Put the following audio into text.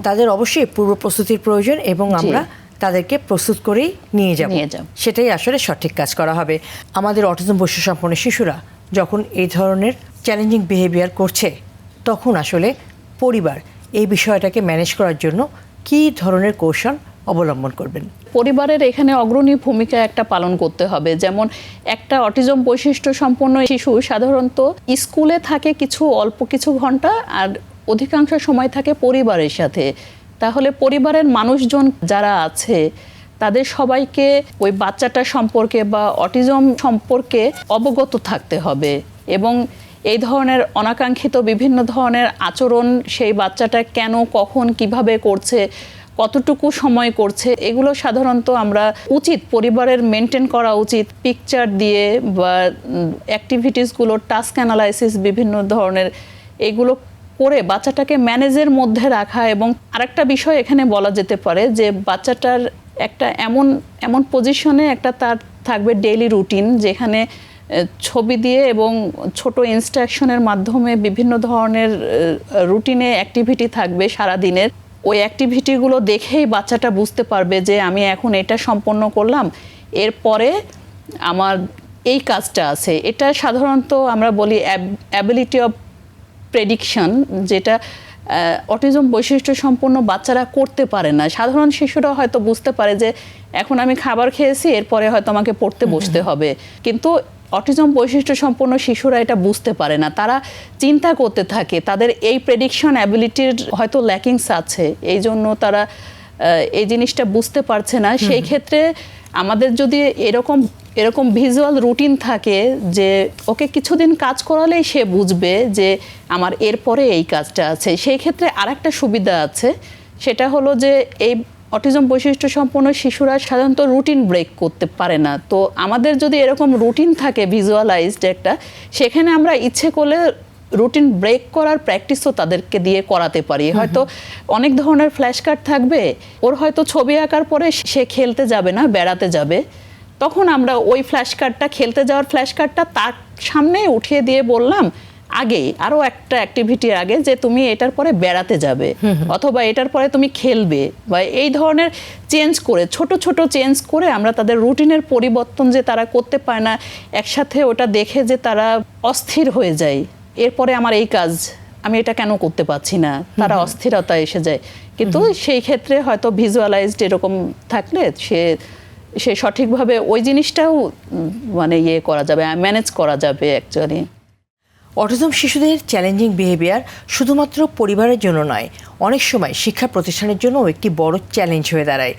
তাদের অবশ্যই পূর্ব প্রস্তুতির প্রয়োজন এবং আমরা তাদেরকে প্রস্তুত করেই নিয়ে যাব, সেটাই আসলে সঠিক কাজ করা হবে। আমাদের অটিজম বৈশিষ্ট্য সম্পন্ন শিশুরা যখন এই ধরনের চ্যালেঞ্জিং বিহেভিয়ার করছে, তখন আসলে পরিবার এই বিষয়টাকে ম্যানেজ করার জন্য কী ধরনের কৌশল অবলম্বন করবেন? পরিবারের এখানে অগ্রণী ভূমিকা একটা পালন করতে হবে। যেমন একটা অটিজম বৈশিষ্ট্য সম্পন্ন শিশু সাধারণত স্কুলে থাকে অল্প কিছু ঘন্টা, আর অধিকাংশ সময় থাকে পরিবারের সাথে। তাহলে পরিবারের মানুষজন যারা আছে তাদের সবাইকে ওই বাচ্চাটা সম্পর্কে বা অটিজম সম্পর্কে অবগত থাকতে হবে, এবং এই ধরনের অনাকাঙ্ক্ষিত বিভিন্ন ধরনের আচরণ সেই বাচ্চাটা কেন, কখন, কিভাবে করছে, কতটুকু সময় করছে, এগুলো সাধারণত আমরা পরিবারের মেনটেন করা উচিত পিকচার দিয়ে বা অ্যাক্টিভিটিসগুলোর টাস্ক অ্যানালাইসিস বিভিন্ন ধরনের এগুলো করে বাচ্চাটাকে ম্যানেজের মধ্যে রাখা। এবং আরেকটা বিষয় এখানে বলা যেতে পারে যে বাচ্চাটার একটা এমন পজিশনে একটা তার থাকবে ডেইলি রুটিন, যেখানে ছবি দিয়ে এবং ছোট ইনস্ট্রাকশনের মাধ্যমে বিভিন্ন ধরনের রুটিনে অ্যাক্টিভিটি থাকবে সারাদিনের। ওই অ্যাক্টিভিটিগুলো দেখেই বাচ্চাটা বুঝতে পারবে যে আমি এখন এটা সম্পন্ন করলাম, এরপরে আমার এই কাজটা আছে। এটা সাধারণত আমরা বলি অ্যাবিলিটি অফ প্রেডিকশন, যেটা অটিজম বৈশিষ্ট্য সম্পন্ন বাচ্চারা করতে পারে না। সাধারণ শিশুরা হয়তো বুঝতে পারে যে এখন আমি খাবার খেয়েছি, এরপরে হয়তো আমাকে পড়তে বসতে হবে, কিন্তু অটিজম বৈশিষ্ট্য সম্পন্ন শিশুরা এটা বুঝতে পারে না। তারা চিন্তা করতে থাকে, তাদের এই প্রেডিকশন অ্যাবিলিটির হয়তো ল্যাকিংস আছে, এই জন্য তারা এই জিনিসটা বুঝতে পারছে না। সেই ক্ষেত্রে আমাদের যদি এরকম ভিজুয়াল রুটিন থাকে যে ওকে কিছুদিন কাজ করালেই সে বুঝবে যে আমার এরপরে এই কাজটা আছে, সেই ক্ষেত্রে আরেকটা সুবিধা আছে, সেটা হলো যে এই অটিজম বৈশিষ্ট্য সম্পন্ন শিশুরা সাধারণত রুটিন ব্রেক করতে পারে না। তো আমাদের যদি এরকম রুটিন থাকে ভিজুয়ালাইজড একটা, সেখানে আমরা ইচ্ছে করলে রুটিন ব্রেক করার প্র্যাকটিসও তাদেরকে দিয়ে করাতে পারি। হয়তো অনেক ধরনের ফ্ল্যাশ কার্ড থাকবে, ওর হয়তো ছবি আঁকার পরে সে খেলতে যাবে না, বেড়াতে যাবে, তখন আমরা ওই ফ্ল্যাশ কার্ডটা, খেলতে যাওয়ার ফ্ল্যাশ কার্ডটা তার সামনে উঠিয়ে দিয়ে বললাম আগে আরও একটা অ্যাক্টিভিটির আগে যে তুমি এটার পরে বেড়াতে যাবে, অথবা এটার পরে তুমি খেলবে, বা এই ধরনের চেঞ্জ করে ছোট ছোট চেঞ্জ করে আমরা তাদের রুটিনের পরিবর্তন যে তারা করতে পারে না, একসাথে ওটা দেখে যে তারা অস্থির হয়ে যায়, এরপরে আমার এই কাজ আমি এটা কেন করতে পারছি না, তারা অস্থিরতা এসে যায়। কিন্তু সেই ক্ষেত্রে হয়তো ভিজুয়ালাইজড এরকম থাকলে সে সঠিকভাবে ওই জিনিসটাও মানে করা যাবে, ম্যানেজ করা যাবে অ্যাকচুয়ালি। অটিজম শিশুদের চ্যালেঞ্জিং বিহেভিয়ার শুধুমাত্র পরিবারের জন্য নয়, অনেক সময় শিক্ষা প্রতিষ্ঠানের জন্য একটি বড় চ্যালেঞ্জ হয়ে দাঁড়ায়।